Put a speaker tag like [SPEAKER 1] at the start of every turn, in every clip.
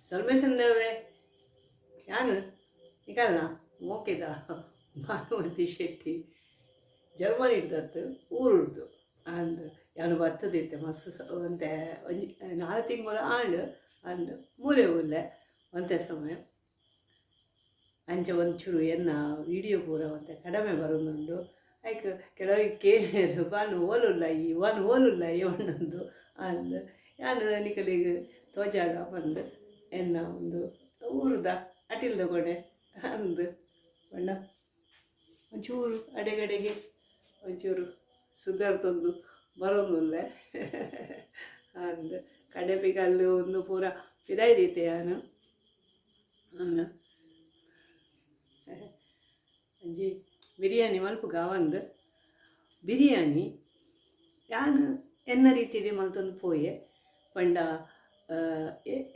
[SPEAKER 1] ಸೊಲ್ಮೆಸಂದವೆ ಯಾನು ನಿಕಲ್ನ ಮೋಕೆದ ಭಾನುಮತಿ ಶೆಟ್ಟಿ ಜರ್ಮನಿ ಹಿಡ್ದತ್ತು ಊರುಡ್ದು ಅಂದು ಯಾನು ಬತ್ತದಿತ್ತೆ ಮಸ್ತ್ ಒಂತೆ ಒಂಜಿ 4 ತಿಂಗಳು ಆಂಡ್ ಅಂದು ಮೂಲೆ ಉಲ್ಲೆ ಒಂತೆ ಸಮಯ ಅಂಚೆ ಒಂಚೂರು ಎನ್ನ ವಿಡಿಯೋ ಪೂರ ಒಂತೆ ಕಡಿಮೆ ಬರೋದುಂಡು ಆಯ್ಕೆ ಕೆಲವರಿಗೆ ಕೇಳಿರು ಬಾನು ಓಲುಲ್ಲ ಒಣ್ಣೊಂದು ಅಂದು ಯಾನು ನಿಕಲಿಗೆ ತೋಜಾಗ ಬಂದು ಎನ್ನ ಒಂದು ಊರುದ ಅಟಿಲ್ದ ಕೊಡೆ ಅಂದು ಬಣ್ಣ ಒಂಚೂರು ಅಡೆಗಡೆಗೆ ಒಂಚೂರು ಸುಧಾರ್ತೊಂದು ಬರೋದಿಲ್ಲ ಅಂದು ಕಡೆಪಿಗೆ ಅಲ್ಲಿ ಒಂದು ಪೂರ ಇದಾಯ್ದೈತೆ ನಾನು ಅಂಜಿ ಬಿರಿಯಾನಿ ಮಲ್ಪುಗ ಒಂದು ಬಿರಿಯಾನಿ ಯಾನು ಎನ್ನ ರೀತಿಯಲ್ಲಿ ಮಲ್ತೊಂದು ಪೋಯೆ ಪಂಡ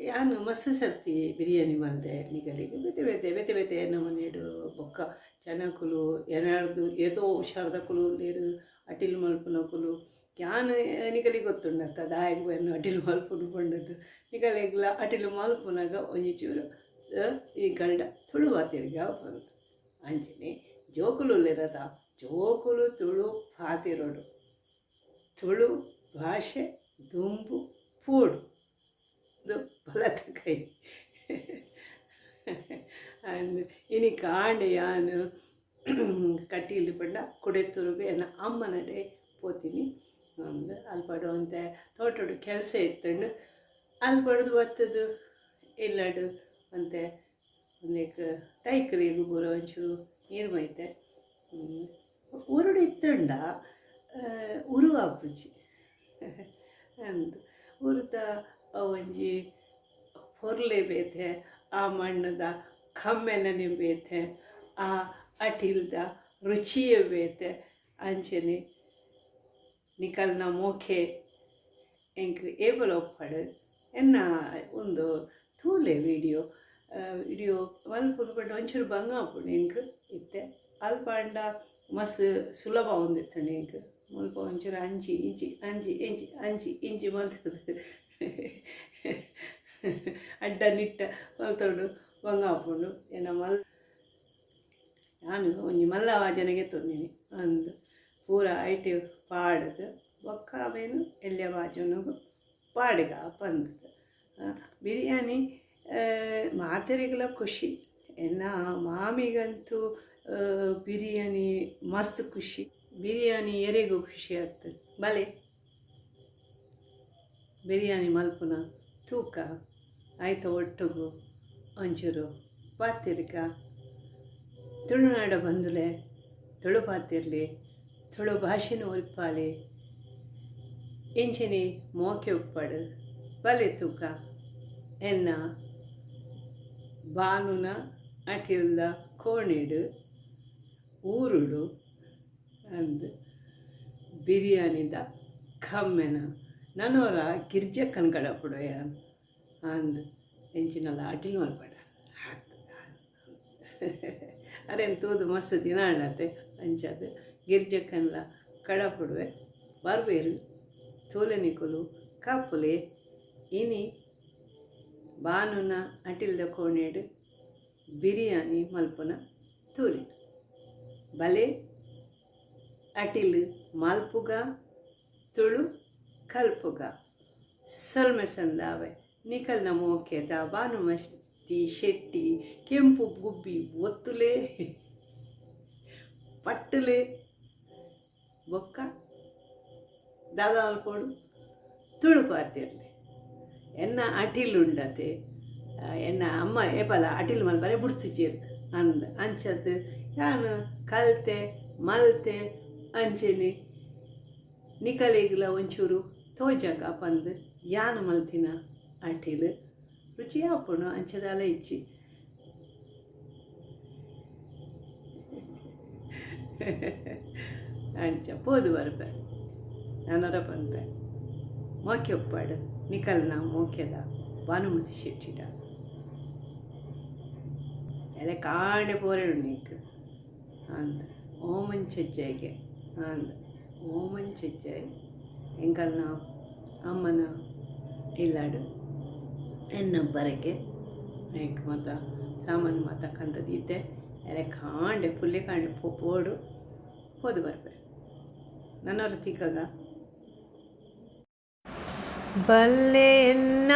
[SPEAKER 1] ಯಾನು ಮಸ್ತ್ ಸರ್ತಿ ಬಿರಿಯಾನಿ ಮಲ್ದೆ ನಿಗಲಿಗೆ ಬೇತೆ ಬೇತೆ ನಮ್ಮನೇಡು ಬೊಕ್ಕ ಜನಕುಲು ಏನಾರ್ದು ಏತೋ ಹುಷಾರ್ದಕುಲು ಲೇರು ಅಟಿಲ್ ಮಲ್ಪುನಕುಲು ಯಾನು ನಿಗಲಿಗೆ ಗೊತ್ತುಂಡತ್ತ ದಾಯಗ್ ಬನ್ನು ಅಟಿಲ್ ಮಲ್ಪುನು ಪಂಡದ್ದು ನಿಗಲಿಗ್ಲ ಅಟಿಲ್ ಮಲ್ಪುನಾಗ ಒಂಚೂರು ಈ ಗಂಡ ತುಳು ತಿರ್ಗ ಬಂತು ಅಂಚನೆ ಜೋಕುಲು ಇರದ ಜೋಕುಲು ತುಳು ಪಾತಿರೋಡು ತುಳು ಭಾಷೆ ದುಂಬು ಪೂಡು ಇದು ಬಲತ ಕೈ ಅಂದು ಇನಿ ಕಾಂಡೆ ಯಾನು ಕಟ್ಟಿಲಿ ಪಂಡ ಕುಡೆತುರುಗು ಎನ್ನ ಅಮ್ಮನಡೆ ಪೋತೀನಿ ಒಂದು ಅಲ್ಪಡು ಅಂತ ತೋಟಡು ಕೆಲಸ ಇತ್ತಂಡು ಅಲ್ಪಡ್ದು ಬತ್ತದು ಇಲ್ಲಡು ಅಂತೆ ಒಂದೇಕ ತೈಕರಿಗೂ ಬೂರ ಒಂಚೂರು ನೀರು ಮೈತೆ ಉರುಡು ಇತ್ತಂಡ ಉರುವ ಅಪ್ಪುಜಿ ಅಂದು ಉರುತ ಒಂಜಿ ಹೊರ್ಲೆ ಬೇತೆ ಆ ಮಣ್ಣದ ಕಮ್ಮೆನನೆ ಬೇತೆ ಆ ಅಟಿಲ್ದ ರುಚಿಯ ಬೇತೆ ಅಂಚನೆ ನಿಕಲ್ನ ಮೋಖೆ ಎಂಕ್ರಿ ಏಬಲ್ ಒಪ್ಪಡು ಎನ್ನ ಒಂದು ತೂಲೆ ವಿಡಿಯೋ ಮಲ್ಪುರು ಪಂಡ ಒಂಚೂರು ಬಂಗ ಆಪುಂಡು ಎಂಕ್ ಇತ್ತೆ ಅಲ್ಪ ಅಂಡ ಮಸ್ತ್ ಸುಲಭ ಒಂದಿತ್ತು ಎಂಕ್ ಮುಲ್ಪ ಒಂಚೂರು ಅಂಚಿ ಮಲ್ತದು ಅಡ್ಡ ನಿಟ್ಟ ಮಲ್ತೊಂಡು ಬಂಗ ಆಪುಂಡು ಎನ್ನ ನಾನು ಒಂಜಿ ಮಲ್ಲ ವಾಜನೆಗೆ ತೊಂದಿನಿ ಅಂದು ಪೂರ ಐಟೆ ಪಾಡದು ಬೊಕ್ಕ ಅವೇನು ಎಲ್ಯ ಬಾಜನಗು ಪಾಡಿಗ ಬಂದದ್ದು ಬಿರಿಯಾನಿ ಮಾತೆರೆಗಳ ಖುಷಿ ಎನ್ನ ಮಾಮಿಗಂತೂ ಬಿರಿಯಾನಿ ಮಸ್ತ್ ಖುಷಿ ಬಿರಿಯಾನಿ ಎರೆಗೂ ಖುಷಿ ಆಗ್ತದೆ ಬಲೆ ಬಿರಿಯಾನಿ ಮಲ್ಪುನ ತೂಕ ಆಯ್ತ ಒಟ್ಟುಗು ಒಂಚೂರು ಪಾತಿರ್ಗ ತುಳುನಾಡ ಬಂದುಲೆ ತುಳು ಪಾತಿರ್ಲಿ ತುಳು ಭಾಷೆನ ಉಲ್ಪಾಲಿ ಇಂಚಿನಿ ಮೋಕೆ ಉಪ್ಪಡು ಬಲೆ ತೂಕ ಎನ್ನ ಬಾನುನ ಅಟಿಲ್ದ ಕೋಣಿಡು ಊರುಡು ಅಂದು ಬಿರಿಯಾನಿದ ಕಮ್ಮೆನ ನನ್ನೋರ ಗಿರ್ಜಕ್ಕನ ಕಡಪುಡು ಅಂದು ಎಂಚಿನಲ್ಲ ಅಟಿಲ್ ಮಲ್ಪಡ ಅರೇನು ತೂದು ಮಸ್ತ್ ದಿನ ಆಡತ್ತೆ ಅಂಚದು ಗಿರ್ಜಕ್ಕನ್ಲ ಕಡಪುಡುವೆ ಬರ್ಬೇರು ತೋಲೆನಿಕುಲು ಕಾಪುಲೆ ಇನಿ ಬಾನುನ ಅಟಿಲ್ದ ಕೋಣೆಡು ಬಿರಿಯಾನಿ ಮಲ್ಪುನ ತೂರಿ ಬಲೆ ಅಟಿಲ್ ಮಲ್ಪುಗ ತುಳು ಕಲ್ಪುಗ ಸೊಲ್ಮೆ ಸಂದಾವೆ ನಿಕಲ್ನ ಮೋಕೆದ ಭಾನುಮತಿ ಶೆಟ್ಟಿ ಕೆಂಪು ಗುಬ್ಬಿ ಒತ್ತುಲೆ ಪಟ್ಟುಲೆ ಬೊಕ್ಕ ದಾದಾ ಅಲ್ಪೋಡು ತುಳು ಪಾತಿರ್ಲಿ ಎನ್ನ ಅಟಿಲ್ ಉಂಡತೆ ಎನ್ನ ಅಮ್ಮ ಏಪಲ ಅಟಿಲ್ ಮಲ್ಪರೆ ಬುಡ್ತಿಚೀರ್ ಅಂದ ಅಂಚದ್ದು ಯಾನು ಕಲ್ತೆ ಮಲ್ತೆ ಅಂಚೆನಿ ನಿಕಲಿಗ್ಲ ಒಂಚೂರು ತೋಜಾಗ ಬಂದು ಯಾನು ಮಲ್ತಿನ ಅಟಿಲ್ ರುಚಿ ಆಪುಣು ಅಂಚದಲ್ಲ ಇಚ್ಚಿ ಅಂಚ ಪೋದು ಬರ್ಪೆ ನಾನರ ಬಂದೆ ಮೋಕೆ ಒಪ್ಪಾಡು ನಿಕಲ್ನ ಮೋಕೆದ ಭಾನುಮತಿ ಶೆಟ್ಟಿಡ ಎಲೆ ಕಾಂಡೆ ಪೋರೆಡು ನೀಕು ಅಂದ ಓಮನ್ ಚೆಜ್ಜೆಗೆ ಅಂದ ಓಮನ್ ಚೆಜ್ಜೆ ಎಂಕಲ್ನ ಅಮ್ಮನ ಇಲ್ಲಾಡು ಎನ್ನೊಬ್ಬರಿಗೆ ಐಕ್ ಮತ್ತು ಸಾಮಾನು ಕಂತದಿದ್ದೆ ಎಲೆ ಕಾಂಡೆ ಪುಲ್ಲೆ ಕಾಂಡೆ ಪೋಡು ಹೋದು ಬರ್ಪೆ ನನ್ನವ್ರ ತಿಕ್ಕಾಗ ಬಲ್ಲೆ ಎನ್ನ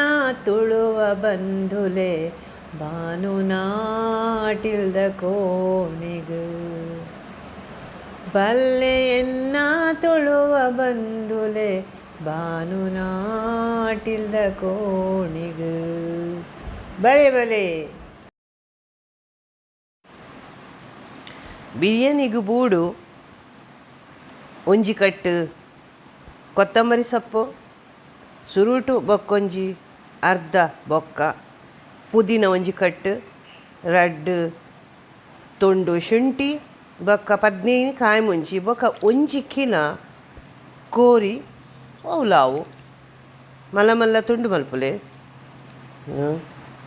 [SPEAKER 1] ತುಳುವ ಬಂಧುಲೆ ಬಾನು ನಾಟಿಲ್ದ ಕೋಣಿಗು ಬಲ್ಲೆ ಎನ್ನ ತುಳುವ ಬಂಧುಲೆ ಬಾನು ನಾಟಿಲ್ದ ಕೋಣಿಗು ಬಲೆ ಬಲೆ ಬಿರಿಯಾನಿಗೂ ಬೂಡು ಒಂಜಿ ಕಟ್ಟು ಕೊತ್ತಂಬರಿ ಸೊಪ್ಪು ಸುರುಟು ಬೊಕ್ಕೊಂಜಿ ಅರ್ಧ ಬೊಕ್ಕ ಪುದೀನ ಒಂಜಿ ಕಟ್ಟು ರಡ್ಡು ತುಂಡು ಶುಂಠಿ ಬೊಕ್ಕ 15 ಕಾಯಿ ಮುಂಚಿ ಬೊಕ್ಕ ಒಂಜಿ ಕಿಲ ಕೋರಿ ಔಲಾವು ಮಲ್ಲ ಮಲ್ಲ ತುಂಡು ಮಲ್ಪುಲೆ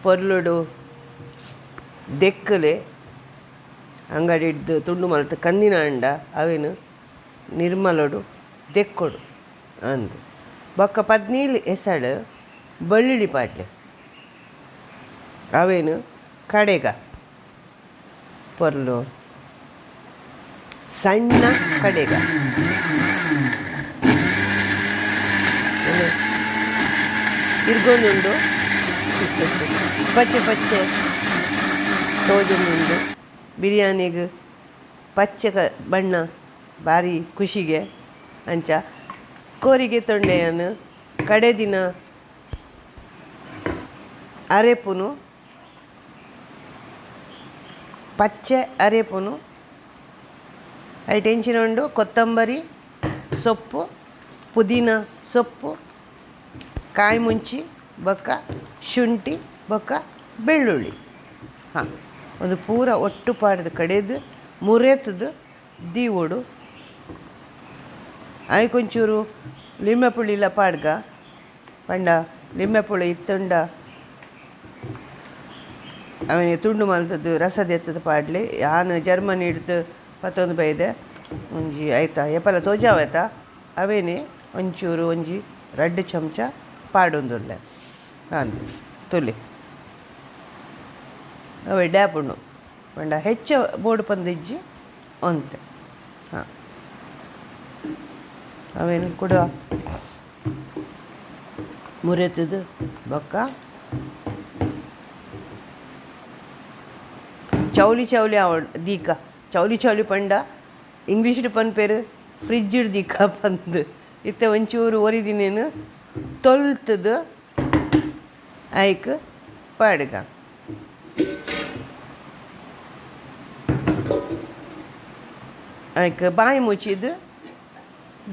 [SPEAKER 1] ಪೊರ್ಲುಡು ದೆಕ್ಕಲೆ ಅಂಗಡಿಡ್ದು ತುಂಡು ಮಲ್ತು ಕಂದಿನ ಅಂಡ ಅವೇನು ನಿರ್ಮಲಡು ದೆಕ್ಕೊಡು ಅಂದು ಬೊಕ್ಕ 17 ಎಸಳು ಬೆಳ್ಳುಳ್ಳಿ ಪಾಟ್ಲೆ ಅವೇನು ಕಡೆಗ ಪೊರ್ಲು ಸಣ್ಣ ಕಡೆಗ ಇರ್ಗೊಂದುಂಡು ಪಚ್ಚೆ ಪಚ್ಚೆ ತೋಜುಂಡು ಬಿರಿಯಾನಿಗೆ ಪಚ್ಚೆ ಬಣ್ಣ ಭಾರಿ ಖುಷಿಗೆ ಅಂಚ ಕೋರಿಗೆ ತೊಂಡೆಯನ್ನು ಕಡೆ ದಿನ ಅರೆಪುನು ಪಚ್ಚೆ ಅರೆಪುನು ಐಟು ಹೆಂಚಿನೊಂಡು ಕೊತ್ತಂಬರಿ ಸೊಪ್ಪು ಪುದೀನ ಸೊಪ್ಪು ಕಾಯಿ ಮುಂಚಿ ಬೊಕ್ಕ ಶುಂಠಿ ಬೊಕ್ಕ ಬೆಳ್ಳುಳ್ಳಿ ಹಾಂ ಒಂದು ಪೂರ ಒಟ್ಟು ಪಾಡ್ದು ಕಡೆದು ಮುರೆತದು ದೀವೋಡು ಆಯ್ಕೊಂಚೂರು ಲಿಂಬೆ ಪುಳಿಲ ಪಾಡ್ಗ ಪಂಡ ಲಿಂಬೆ ಪುಳಿ ಇತ್ತುಂಡ ಅವನಿಗೆ ತುಂಡು ಮಲ್ತದ್ದು ರಸದ ಎತ್ತದ ಪಾಡ್ಲಿ ಯಾನು ಜರ್ಮನಿ ಹಿಡ್ದು ಪತ್ತೊಂದು ಬೈದೆ ಒಂಜಿ ಆಯ್ತಾ ಎಪ್ಪಲ ತೋಜಾವಾಯ್ತಾ ಅವೇನೆ ಒಂಚೂರು ಒಂಜಿ 2 ಚಮಚ ಪಾಡೊಂದುಲ್ಲೆ ಅಂದು ತುಲಿ ಅವೇ ಡ್ಯಾಪುಂಡು ಪಂಡ ಹೆಚ್ಚು ಬೋಡು ಪಂದಿಜ್ಜಿ ಒಂತೆ ಹಾಂ ಅವೇನು ಕೊಡುವ ಮುರೆತದು ಬೊಕ್ಕ ಚೌಲಿ ಚೌಲಿ ದೀಕ ಚೌಲಿ ಚೌಲಿ ಪಂಡ ಇಂಗ್ಲೀಷ್ಡು ಪನ್ಪೇರು ಫ್ರಿಜ್ಜಿಡ್ ದೀಕ ಪಂದು ಇತ್ತೆ ಒಂಚೂರು ಒರಿದಿನೇನು ತೊಲ್ತದು ಐಕ್ ಪಾಡ್ಗ ಐಕ್ ಬಾಯಿ ಮುಚ್ಚಿದ್ದು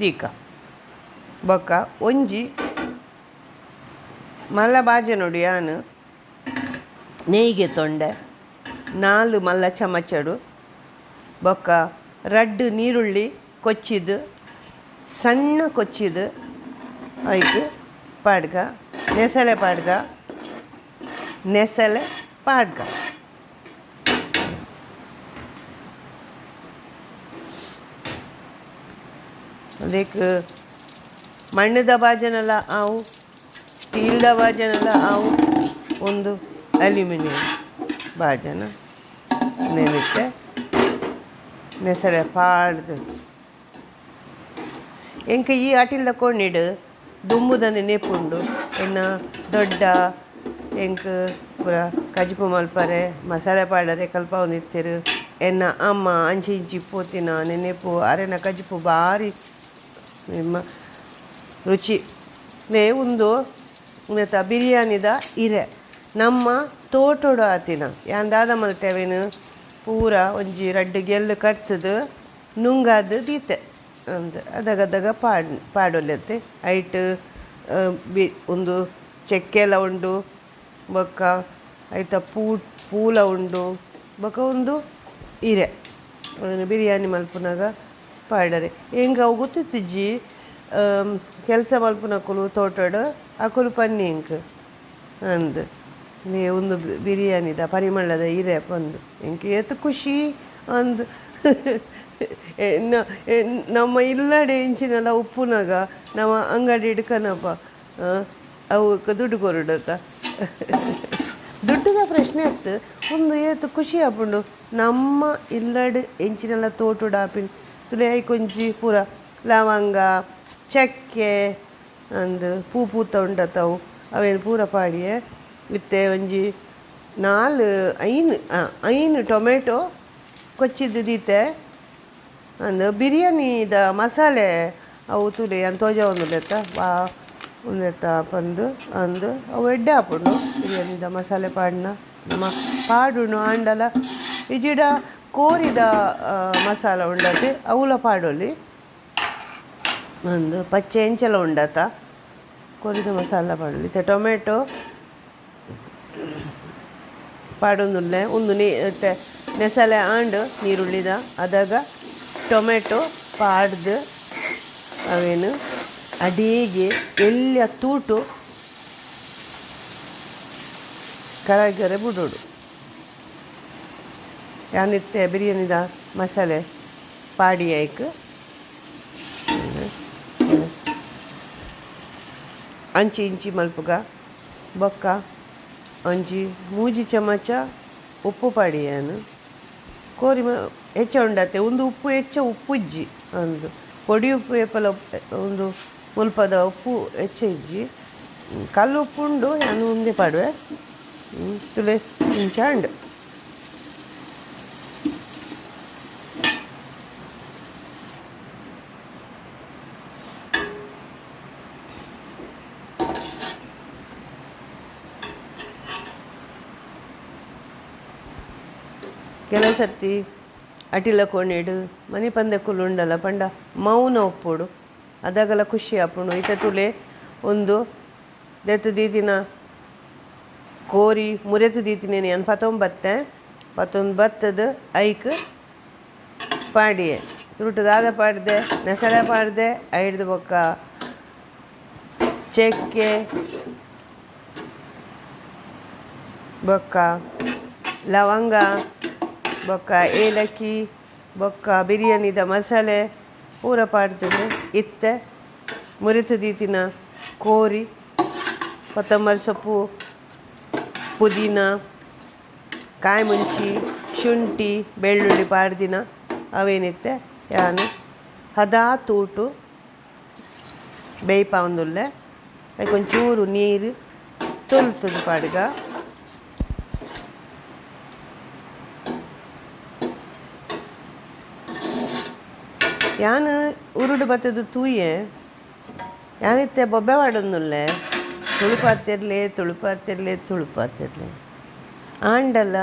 [SPEAKER 1] ದೀಕ ಬೊಕ್ಕ ಒಂಜಿ ಮಲ್ಲ ಬಾಜೆ ನೋಡಿ ಯಾನು ನೇಯ್ಗೆ ತೊಂಡೆ 4 ಮಲ್ಲ ಚಮಚಡು ಬೊಕ್ಕ 2 ನೀರುಳ್ಳಿ ಕೊಚ್ಚಿದ್ದು ಸಣ್ಣ ಕೊಚ್ಚಿದ್ದು ಐಕ್ ಪಾಡ್ಗ ನೆಸಲೆ ಪಾಡ್ಗ ಅದಕ್ಕೆ ಮಣ್ಣದ ಬಾಜನೆಲ್ಲ ಆವು ಸ್ಟೀಲ್ದ ಬಾಜನೆಲ್ಲ ಆವು ಒಂದು ಅಲ್ಯೂಮಿನಿಯಂ ಬಾಜನ ನೆನಿಟ್ಟೆ ನೆಸಳೆ ಪಾಡ್ದು ಎಂಕ ಈ ಆಟಿಲ್ದ ಕೊಂಡಿಡು ದುಂಬುದನ್ನು ನೆಪುಂಡು ಎನ್ನ ದೊಡ್ಡ ಎಂಕ ಪೂರ ಕಜ್ಪು ಮಲ್ಪರೆ ಮಸಾಲೆ ಪಾಡರೆ ಕಲ್ಪ ಒಂದಿತ್ತೆರು ಎನ್ನ ಅಮ್ಮ ಅಂಚಿ ಇಂಚಿ ಪೋತಿನ ನೆನೆಪು ಅರೆನ ಕಜ್ಪು ಭಾರಿ ನಿಮ್ಮ ರುಚಿ ನೇ ಒಂದು ಉನ್ನತ ಬಿರಿಯಾನಿದ ಇರೆ ನಮ್ಮ ತೋಟೋಡು ಆತಿನ ಯಾಂದಾದ ಮಲ್ತೇವೇನು ಪೂರ ಒಂಜಿ 2 ಗೆಲ್ಲು ಕಟ್ತದು ನುಂಗಾದು ದೀತೆ ಅಂದ ಅದಗದಾಗ ಪಾಡೊಲ್ಲೆತ್ತೆ ಐಟ್ ಒಂದು ಚೆಕ್ಕೆಲ್ಲ ಉಂಡು ಬೊಕ್ಕ ಐತ ಪೂಲ ಉಂಡು ಬೊಕ್ಕ ಒಂದು ಇರೆ ಬಿರಿಯಾನಿ ಮಲ್ಪುನಾಗ ಪಾಡರೆ ಹೆಂಗೆ ಅವು ಗೊತ್ತಿಜ್ಜಿ ಕೆಲಸ ಮಲ್ಪುನಕ್ಕಲು ತೋಟಡು ಅಕುಲು ಪನ್ನಿ ಇಂಕ್ ಅಂದು ನೀ ಒಂದು ಬಿರಿಯಾನಿದ ಪರಿಮಳದ ಇರೆ ಬಂದು ಇಂಕೆ ಎತ್ತು ಖುಷಿ ಅಂದು ನಮ್ಮ ಇಲ್ಲಡೆ ಇಂಚಿನೆಲ್ಲ ಉಪ್ಪುನಾಗ ನಮ್ಮ ಅಂಗಡಿ ಹಿಡ್ಕನಪ್ಪ ಅವಕ್ಕೆ ದುಡ್ಡು ಕೊರಡತ್ತ ದುಡ್ಡುದ ಪ್ರಶ್ನೆ ಇತ್ತು ಒಂದು ಏತು ಖುಷಿ ಆಪುಂಡು ನಮ್ಮ ಇಲ್ಲಡ್ ಎಂಚಿನೆಲ್ಲ ತೋಟುಡು ಆಪಿನ ತುಲೆ ಐಕೊಂಜಿ ಪೂರ ಲವಂಗ ಚೆಕ್ಕೆ ಅಂದು ಪೂತ ಉಂಡತವು ಅವೇನು ಪೂರ ಪಾಡಿಯೆ ಇತ್ತೆ ಒಂಜಿ ಐನು ಟೊಮೆಟೊ ಕೊಚ್ಚಿದ್ದು ದೀತೆ ಅಂದು ಬಿರಿಯಾನಿದ ಮಸಾಲೆ ಅವು ತುಲೆ ಅಂತ ತೋಜ ಒಂದುಲೆತ್ತ ಬಾ ಉಂದೆತ್ತ ಪಂದು ಅಂದು ಅವು ಎಡ್ಡೆ ಹಾಪುಂಡು ಬಿರಿಯಾನಿದ ಮಸಾಲೆ ಪಾಡ್ನ ನಮ್ಮ ಪಾಡುನು ಆಂಡಲ ಇಜಿಡ ಕೋರಿದ ಮಸಾಲ ಉಂಡತೆ ಅವಳ ಪಾಡೊಲಿ ಒಂದು ಪಚ್ಚೆ ಎಂಚಲ ಉಂಡತ ಕೋರಿದ ಮಸಾಲ ಪಾಡೊಲಿ ಇತ್ತೆ ಟೊಮೆಟೊ ಪಾಡೊಂದುಲ್ಲೆ ಒಂದು ನೆಸಲೆ ಆಂಡ್ ನೀರುಳ್ಳಿದ ಅದಾಗ ಟೊಮೆಟೊ ಪಾಡ್ದು ಅವೇನು ಅಡಿಗೆ ಎಲ್ಲಿ ತೂಟು ಕರಗರೆ ಬಿಡೋಡು ಯಾನಿತ್ತೆ ಬಿರಿಯಾನಿದ ಮಸಾಲೆ ಪಾಡಿ ಆಯ್ಕ ಅಂಚಿ ಇಂಚಿ ಮಲ್ಪುಗ ಬೊಕ್ಕ ಒಂಜಿ 3 ಚಮಚ ಉಪ್ಪು ಪಾಡಿಯನು ಕೋರಿ ಹೆಚ್ಚ ಉಂಡತ್ತೆ ಒಂದು ಉಪ್ಪು ಹೆಚ್ಚ ಉಪ್ಪುಜ್ಜಿ ಒಂದು ಪೊಡಿ ಉಪ್ಪು ಏಪಲ ಒಂದು ಮುಲ್ಪದ ಉಪ್ಪು ಹೆಚ್ಚ ಇಜ್ಜಿ ಕಲ್ಲು ಉಪ್ಪು ಉಂಡು ನಾನು ಮುಂದೆ ಪಾಡುವೆ ತುಲೆ ಇಂಚಾಂಡ್ ಕೆಲವು ಸರ್ತಿ ಅಟಿಲ ಕೋಣೆಡು ಮನೆ ಪಂದಕ್ಕುಲು ಉಂಡಲ್ಲ ಪಂಡ ಮೌನ ಒಪ್ಪುಡು ಅದಾಗಲ ಖುಷಿ ಆಪುಂಡು ಈತ ತುಲೆ ಒಂದು ದೆತ್ತು ದೀತಿನ ಕೋರಿ ಮುರೆತು ದೀತಿನೇನೆ ನಾನು 19 ಬತ್ತದ ಐಕ್ ಪಾಡಿಯೆ ಸುರುಟುದಾದ ಪಾಡ್ದೆ ನೆಸಳೆ ಪಾಡ್ದೆ ಐಡ್ದು ಬೊಕ್ಕ ಚೆಕ್ಕೆ ಬೊಕ್ಕ ಲವಂಗ ಬೊಕ್ಕ ಏಲಕ್ಕಿ ಬೊಕ್ಕ ಬಿರಿಯಾನಿದ ಮಸಾಲೆ ಪೂರ ಪಾಡ್ತದೆ ಇತ್ತೆ ಮುರಿತು ದೀತಿನ ಕೋರಿ ಕೊತ್ತಂಬರಿ ಸೊಪ್ಪು ಪುದೀನ ಕಾಯಿ ಮುಂಚಿ ಶುಂಠಿ ಬೆಳ್ಳುಳ್ಳಿ ಪಾಡ್ದಿನ ಅವೇನಿತ್ತೆ ಯಾನು ಹದಾ ತೂಟು ಬೇಯ್ಪ ಒಂದುಲ್ಲೆ ಅದಕ್ಕೊಂಚೂರು ನೀರು ತೊಲ್ತದು ಪಾಡ್ಗ ಯಾನು ಉರುಡು ಬತ್ತದು ತೂಯೆ ಯಾನಿತ್ತೆ ಬೊಬ್ಬೆ ಮಾಡೊಂದುಲ್ಲೆ ತುಳುಪಾತಿರ್ಲೆ ಆಂಡಲ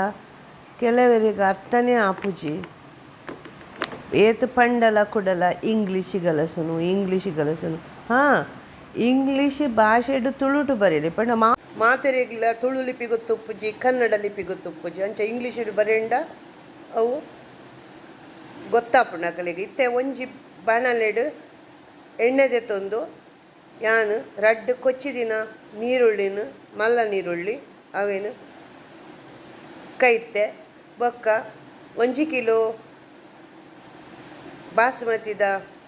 [SPEAKER 1] ಕೆಲವರಿಗೆ ಅರ್ಥನೇ ಆಪುಜಿ ಏತು ಪಂಡಲ ಕುಡಲ ಇಂಗ್ಲೀಷ್ ಗಲಸುನು ಹಾಂ ಇಂಗ್ಲೀಷ್ ಭಾಷೆಡು ತುಳುಟು ಬರೀಲಿ ಪಂಡ ಮಾತೆರೆಗಿಲ್ಲ ತುಳು ಲಿಪಿ ಗೊತ್ತುಪ್ಪುಜಿ ಕನ್ನಡ ಲಿಪಿ ಗೊತ್ತುಪ್ಪುಜಿ ಅಂಚ ಇಂಗ್ಲೀಷ್ ಬರೆಂಡ ಅವು ಗೊತ್ತಾಪುಂಡು ಅಕಲಿಗೆ ಇತ್ತೆ ಒಂಜಿ ಬಾಣಲೆಡು ಎಣ್ಣೆದೆ ತೊಂದು ಯಾನು ರಡ್ಡು ಕೊಚ್ಚಿದಿನ ನೀರುಳ್ಳಿನ ಮಲ್ಲ ನೀರುಳ್ಳಿ ಅವೇನು ಕೈತೆ ಬೊಕ್ಕ 1 ಕಿಲೋ ಬಾಸುಮತಿದ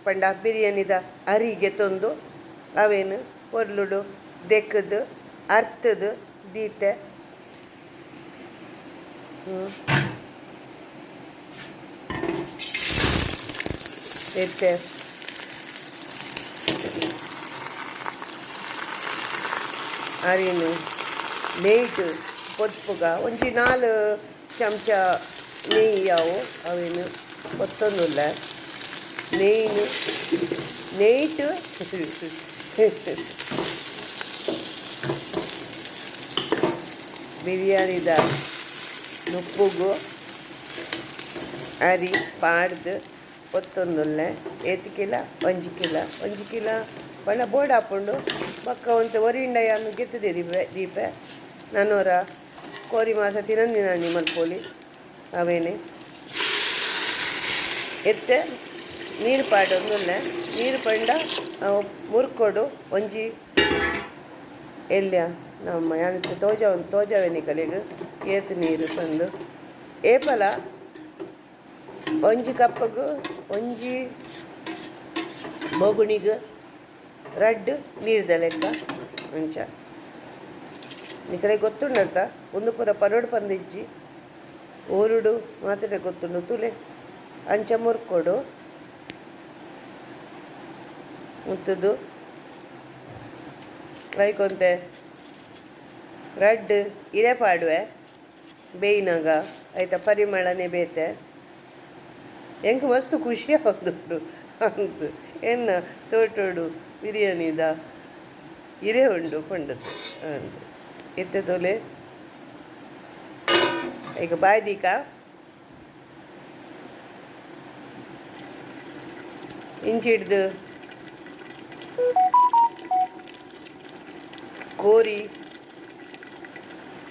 [SPEAKER 1] ಪಂಡ ಬಿರಿಯಾನಿದ ಅರಿಗೆ ತೊಂದು ಅವೇನು ಒರ್ಲುಡು ದೆಕ್ಕದು ಅರ್ತದು ದೀತೆ ಎತ್ತೆ ಅರಿನು ನೇಯ್ಟು ಪೊತ್ಪುಗ ಒಂಜಿ 4 ಚಮಚ ನೆಯ್ಯಿ ಯಾವು ಅವೇನು ಗೊತ್ತೊಂದುಲ್ಲ ನೇಯ್ಟು ಬಿರಿಯಾನಿದ ನುಪ್ಪುಗು ಅರಿ ಪಾಡ್ದು ಒತ್ತೊಂದುಲ್ಲೆ ಏತಿಕಿಲ 1 ಕಿಲ ಬಣ್ಣ ಬೋರ್ಡ್ ಹಾಕೊಂಡು ಬಕ್ಕ ಒಂದು ಒರಿಂಡ ಯಾನು ಗೆತ್ತದೆ ದೀಪೆ ನಾನೂರ ಕೋರಿ ಮಾಸ ತಿನ್ನಂದಿನ ಮಲ್ಪೋಲಿ ಅವೇನೆ ಎತ್ತೆ ನೀರು ಪಾಡೊಂದುಲ್ಲೆ ನೀರು ಪಂಡ ಮುರ್ಕೊಡು ಒಂಜಿ ಎಲ್ಯ ನಮ್ಮ ಯಾನ ತೋಜವೆನಿ ಕಲೆಗೆ ಏತು ನೀರು ತಂದು ಏಪಲ 1 ಕಪ್ಪಗೆ 1 ಬೋಗುಣಿಗೆ ರಡ್ಡು ನೀರ್ದ ಲೆಕ್ಕ ಅಂಚ ನಿಕಲೆ ಗೊತ್ತುಂಡಂತ ಒಂದು ಪೂರ ಪರೋಡು ಪಂದಿಜ್ಜಿ ಊರುಡು ಮಾತ್ರ ಗೊತ್ತುಂಡು ತುಲೆ ಅಂಚ ಮುರ್ಕೊಡು ಮುತ್ತದು ಲೈಕೊಂತೆ ರಡ್ ಇರೆ ಪಾಡುವೆ ಬೇಯಿನಾಗ ಆಯ್ತಾ ಪರಿಮಳನೆ ಬೇತೆ ಹೆಂಗೆ ಮಸ್ತ್ ಖುಷಿ ಆಗುದುಂಡು ಅಂತ ಎನ್ನ ತೋಟೋಡು ಬಿರಿಯಾನಿದ ಇರೆ ಉಂಡು ಪಂಡದು ಅಂತ ಎತ್ತೆ ತೊಲೆ ಈಗ ಬಾಯ್ದಿಕ ಇಂಚಿ ಹಿಡ್ದು ಕೋರಿ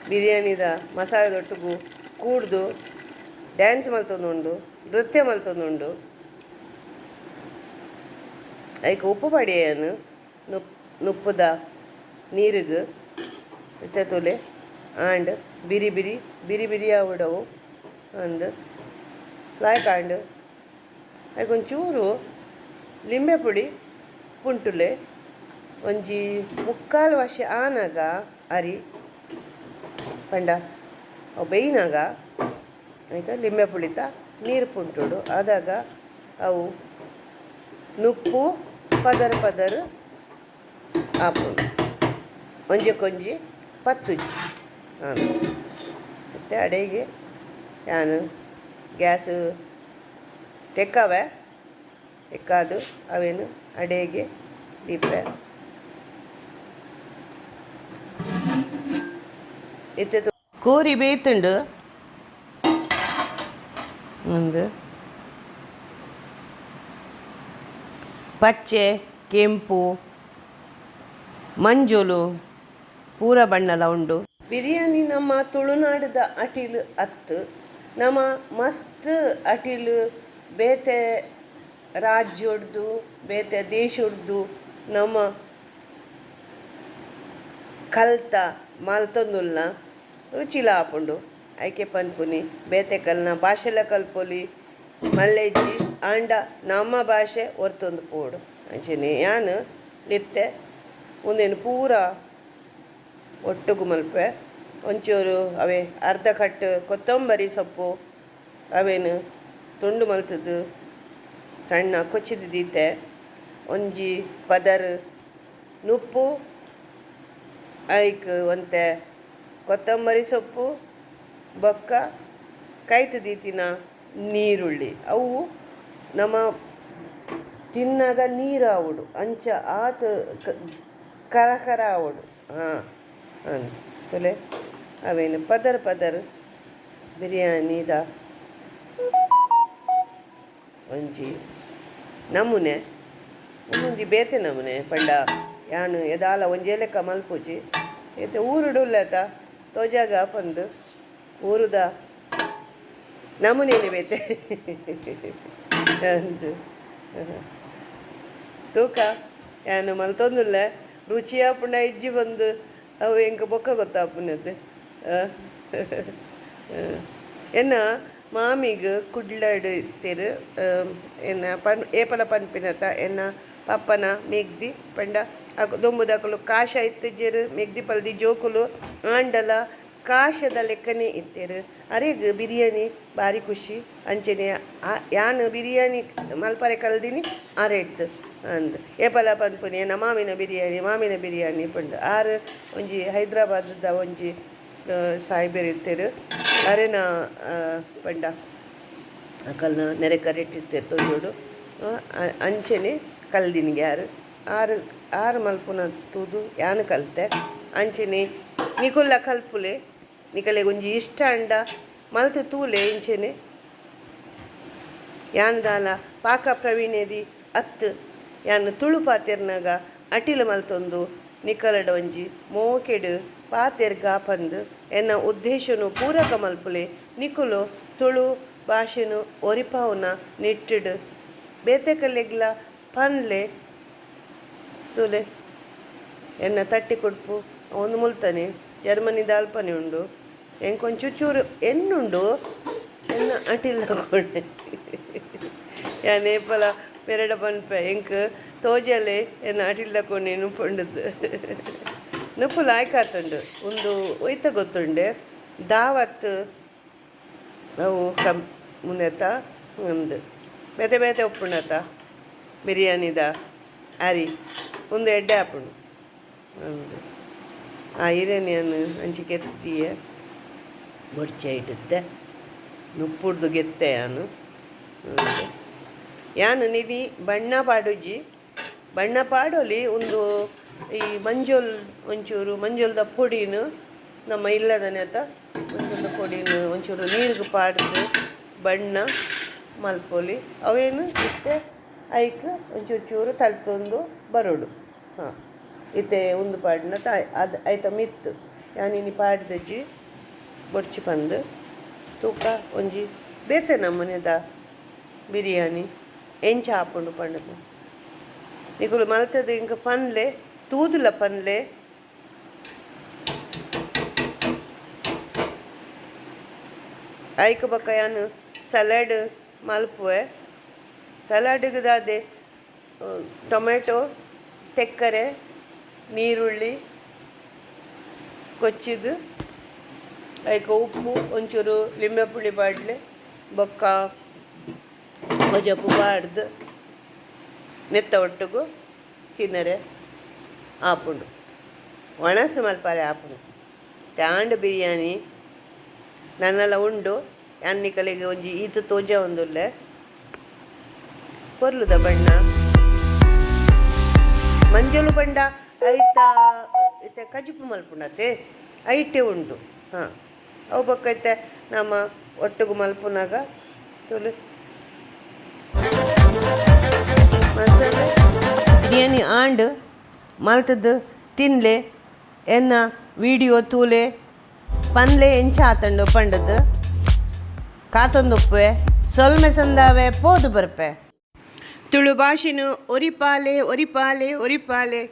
[SPEAKER 1] ಬಿರಿಯಾನಿದ ಮಸಾಲೆದೊಟ್ಟಿಗೂ ಕೂಡ್ದು ಡ್ಯಾನ್ಸ್ ಮಲ್ತೊಂದುಂಡು ನೃತ್ಯ ಮಲ್ತೊಂದುಂಡು ಐಕೆ ಉಪ್ಪು ಪಡಿಯನು ನುಪ್ಪುದ ನೀರಿಗೆ ಇತ್ತೆ ತೊಲೆ ಆಂಡ್ ಬಿರಿ ಬಿರಿ ಆವಿಡವು ಅಂದು ಲಾಯ್ಕಾಂಡು ಐಕೊಂಚೂರು ಲಿಂಬೆ ಪುಳಿ ಪುಂಟುಲೆ ಒಂಜಿ ಮುಕ್ಕಾಲು ವರ್ಷ ಆನಾಗ ಅರಿ ಪಂಡ ಅವು ಬೇಯಿನಾಗ ಈಗ ಲಿಂಬೆ ಪುಳಿತ ನೀರು ಪುಂಟುಡು ಆದಾಗ ಅವು ನುಪ್ಪು ಪದರ್ ಆಪುಂಡು ಒಂಜಿ ಪತ್ತುಜಿ ಮತ್ತು ಅಡೆಗೆ ನಾನು ಗ್ಯಾಸ್ ತೆಕ್ಕಾದು ಅವೇನು ಅಡೆಗೆ ದೀಪೆ ಇತ್ತು ಕೋರಿ ಬೇಯ್ತುಂಡು ಒಂದು ಪಚ್ಚೆ ಕೆಂಪು ಮಂಜುಲು ಪೂರ ಬಣ್ಣಲ ಉಂಡು ಬಿರಿಯಾನಿ ನಮ್ಮ ತುಳುನಾಡದ ಅಟಿಲು ಅತ್ತು ನಮ್ಮ ಮಸ್ತ್ ಅಟಿಲು ಬೇತೆ ರಾಜ್ಯಡ್ದು ಬೇತೆ ದೇಶಡ್ದು ನಮ್ಮ ಕಲ್ತ ಮಲ್ತೊಂದುಲ್ನ ರುಚಿಲ ಆಪುಂಡು ಐಕೆ ಪನ್ಪುನಿ ಬೇತೆ ಕಲ್ನ ಭಾಷೆಲ ಕಲ್ಪೊಲಿ ಮಲ್ಲೆಜ್ಜಿ ಆಂಡ ನಮ್ಮ ಭಾಷೆ ಹೊರ್ತೊಂದು ಪೋಡು ಅಂಚನೆ ಯಾನು ಲಿತ್ತೆ ಒಂದೇನು ಪೂರ ಒಟ್ಟುಗು ಮಲ್ಪೆ ಒಂಚೂರು ಅವೇ ಅರ್ಧ ಕಟ್ಟು ಕೊತ್ತಂಬರಿ ಸೊಪ್ಪು ಅವೇನು ತುಂಡು ಮಲ್ತದ್ದು ಸಣ್ಣ ಕೊಚ್ಚಿದ ದೀತೆ ಒಂಜಿ ಪದರ್ ನುಪ್ಪು ಐಕ್ ಒಂತೆ ಕೊತ್ತಂಬರಿ ಸೊಪ್ಪು ಬೊಕ್ಕ ಕೈತು ದೀತಿನ ನೀರುಳ್ಳಿ ಅವು ನಮ್ಮ ತಿನ್ನಾಗ ನೀರು ಆವುಡು ಅಂಚ ಆತು ಕರ ಆವುಡು ಹಾಂ ಅಂತ ತೊಲೆ ಅವೇನು ಪದರ್ ಬಿರಿಯಾನಿದ ಒಂಜಿ ನಮೂನೆ ಒಂದೊಂಜಿ ಬೇತೆ ನಮೂನೆ ಪಂಡ ಯಾನು ಎದಾಲ ಒಂಜೇ ಲೆಕ್ಕ ಮಲ್ಪುಜಿ ಏತೆ ಊರುಡುಲ್ಲತ ತೋಜಾಗ ಪಂದು ಊರುದ ನಮೂನೇನೆ ಬೇತೆ ಅಂದು ತೂಕ ಯಾನು ಮಲ್ತೊಂದುಲ್ಲ ರುಚಿ ಆಪುಂಡ ಇಜ್ಜಿ ಬಂದು ಅವು ಹೆಂಗೆ ಬೊಕ್ಕ ಗೊತ್ತಾಪುನದ್ದು ಎನ್ನ ಮಾಮಿಗೆ ಕುಡ್ಲಾಡು ಇತ್ತೀರು ಎನ್ನ ಏಪಲ ಪನ್ಪಿನತ ಎನ್ನ ಪಪ್ಪನ ಮೆಗ್ದಿ ಪಂಡ ದೊಂಬುದಕಲು ಕಾಶ ಇತ್ತಿಜ್ಜರು ಮೆಗ್ದಿ ಪಲ್ದಿ ಜೋಕುಲು ಆಂಡಲ ಕಾಶದ ಲೆಕ್ಕನೇ ಇತ್ತೇರು ಅರೆಗ್ ಬಿರಿಯಾನಿ ಭಾರಿ ಖುಷಿ ಅಂಚನೆ ಯಾನು ಬಿರಿಯಾನಿ ಮಲ್ಪರೆ ಕಲ್ದಿನಿ ಅರೆಡ್ದು ಅಂದು ಏಪಲ ಪನ್ಪುನಿ ಎನ್ನ ಮಾಮಿನ ಬಿರಿಯಾನಿ ಪಂಡು ಆರು ಒಂಜಿ ಹೈದ್ರಾಬಾದ ಒಂಜಿ ಸಾಯ್ಬೇರು ಇತ್ತೇರು ಅರೆನ ಪಂಡ ಅಕಲ್ನ ನೆರೆ ಕರೆಟ್ಟಿರ್ತೇರು ತೋಜೋಡು ಅಂಚನೆ ಕಲ್ದಿನಿಗೆ ಆರು ಮಲ್ಪುನ ತೂದು ಯಾನು ಕಲ್ತೆ ಅಂಚನೆ ನಿಕುಲ್ಲ ಕಲ್ಪುಲೆ ನಿಕಲೆ ಒಂಜಿ ಇಷ್ಟ ಅಂಡ ಮಲ್ತು ತೂಲೆ ಇಂಚೆನೆ ಯಾನ್ ದಾಲ ಪಾಕ ಪ್ರವೀಣೆದಿ ಅತ್ತು ಯಾನ್ ತುಳು ಪಾತೆರ್ನಾಗ ಅಟಿಲು ಮಲ್ತೊಂದು ನಿಕಲಡ ಒಂಜಿ ಮೋಕೆಡು ಪಾತೆರ್ಗ ಪಂದು ಎನ್ನ ಉದ್ದೇಶನು ಪೂರಕ ಮಲ್ಪುಲೆ ನಿಕುಲು ತುಳು ಭಾಷೆನು ಒರಿಪಾವುನ ನೆಟ್ಟಿಡು ಬೇತೆ ಕಲ್ಲೆಗ್ಲ ಪನ್ಲೆ ತುಲೆ ಎನ್ನ ತಟ್ಟಿ ಕೊಡ್ಪು ಅವನು ಮುಲ್ತಾನೆ ಜರ್ಮನಿದ ಅಲ್ಪನೆ ಉಂಡು ಎಂಕೊಂಚು ಚೂರು ಎನ್ನುಂಡು ಎನ್ನ ಅಟಿಲ್ಲ ಕೊಂಡೆ ಯಾ ನೇಪಲ ಪೆರಡ ಪನ್ಪೆ ಎಂಕ್ ತೋಜಲೆ ಎನ್ನ ಅಟಿಲ್ಲ ಕೊಂಡೇನು ಪಂಡದ್ದು ನುಪ್ಪು ಲಾಯ್ಕಾತುಂಡು ಒಂದು ಒಯ್ತ ಗೊತ್ತುಂಡೆ ದಾವತ್ ಅವು ಮುಂದೆತ ಒಂದು ಬೇತೆ ಬೇತೆ ಉಪ್ಪುಂಡತ ಬಿರಿಯಾನಿದ ಅರಿ ಒಂದು ಎಡ್ಡೆ ಹಾಪುಂಡು ಒಂದು ಆ ಹಿರೇನಿಯನ್ನು ಹಂಚಿಕೆ ಎತ್ತಿಯೇ ಬೊಡ್ಚೆ ಇಟ್ಟುತ್ತೆ ನುಪ್ಪುಡ್ದು ಗೆತ್ತೆ ಯಾನು ನಿಧಿ ಬಣ್ಣ ಪಾಡುಜಿ ಬಣ್ಣ ಪಾಡೋಲಿ ಒಂದು ಈ ಮಂಜೋಲ್ ಒಂಚೂರು ಮಂಜೋಲ್ದ ಪೊಡಿನು ನಮ್ಮ ಇಲ್ಲದನೆ ಆತ ಮಂಜೋಲ್ದ ಪೊಡಿನು ಒಂಚೂರು ನೀರಿಗೆ ಪಾಡ್ದು ಬಣ್ಣ ಮಲ್ಪೊಲಿ ಅವೇನು ಇತ್ತೆ ಐಕ್ ಒಂಚೂರು ಚೂರು ತಲ್ಪೊಂದು ಬರೋಡು ಹಾಂ ಇತ್ತೆ ಒಂದು ಪಾಡಿನ ಅದು ಆಯ್ತ ಮಿತ್ತು ಯಾನಿನಿ ಪಾಡ್ದಜ್ಜಿ ಬೊಡ್ಚಿ ಪಂದು ತೂಕ ಒಂಜಿ ಬೇತೆ ನಮ್ಮನೆದ ಬಿರಿಯಾನಿ ಎಂಚ ಹಾಕೊಂಡು ಪಂಡದು ನಿಕುಲು ಮಲ್ತದ ಇಂಕ ಪನ್ಲೆ ತೂದುಲ ಪನ್ಲೆ ಐಕ ಬಕ್ಕ ಯಾನು ಸಲಾಡ್ ಮಲ್ಪುವೆ ಸಲಾಡ್ಗೆ ದಾದೆ ಟೊಮೆಟೊ ತೆಕ್ಕರೆ ನೀರುಳ್ಳಿ ಕೊಚ್ಚಿದ್ದು ಐಕ ಉಪ್ಪು ಒಂಚೂರು ಲಿಂಬೆ ಪುಳಿ ಬಾಡ್ಲೆ ಬೊಕ್ಕ ಹೊಜಪು ಬಾಡ್ದು ನೆತ್ತ ಒಟ್ಟಿಗೂ ತಿನ್ನರೆ ಆಪುಂಡು ಒಣಸು ಮಲ್ಪಾರೆ ಆಪುಂಡು ತಾಂಡ್ ಬಿರಿಯಾನಿ ನನ್ನೆಲ್ಲ ಉಂಡು ಅನ್ನಿಕಲಿಗೆ ಒಂಜಿ ಈತು ತೋಜ ಒಂದುಲ್ಲೆ ಪೊರ್ಲುದ ಬಣ್ಣ ಮಂಜಲು ಬಂಡ ಐತ ಇತ್ತೆ ಕಜುಪು ಮಲ್ಪುಂಡತೆ ಐಟೆ ಉಂಟು ಹಾಂ ಅವು ಬಕ್ಕೈತೆ ನಮ್ಮ ಒಟ್ಟಿಗೂ ಮಲ್ಪುನಾಗ ತುಳು ಮಸಾಲೆ ಬಿರಿಯಾನಿ ಆಂಡ್ ಮಲ್ತದ್ದು ತಿನ್ಲೆ ಎನ್ನ ವೀಡಿಯೋ ತೂಲೆ ಪನ್ಲೆ ಎಂಚ ಆತಂಡು ಪಂಡದ್ದು ಕಾತೊಂದುಪ್ಪೆ ಸೊಲ್ಮೆ ಸಂದಾವೆ ಪೋದು ಬರ್ಪೆ ತುಳು ಭಾಷೆನು ಒರಿಪಾಲೆ ಒರಿಪಾಲೆ ಒರಿಪಾಲೆ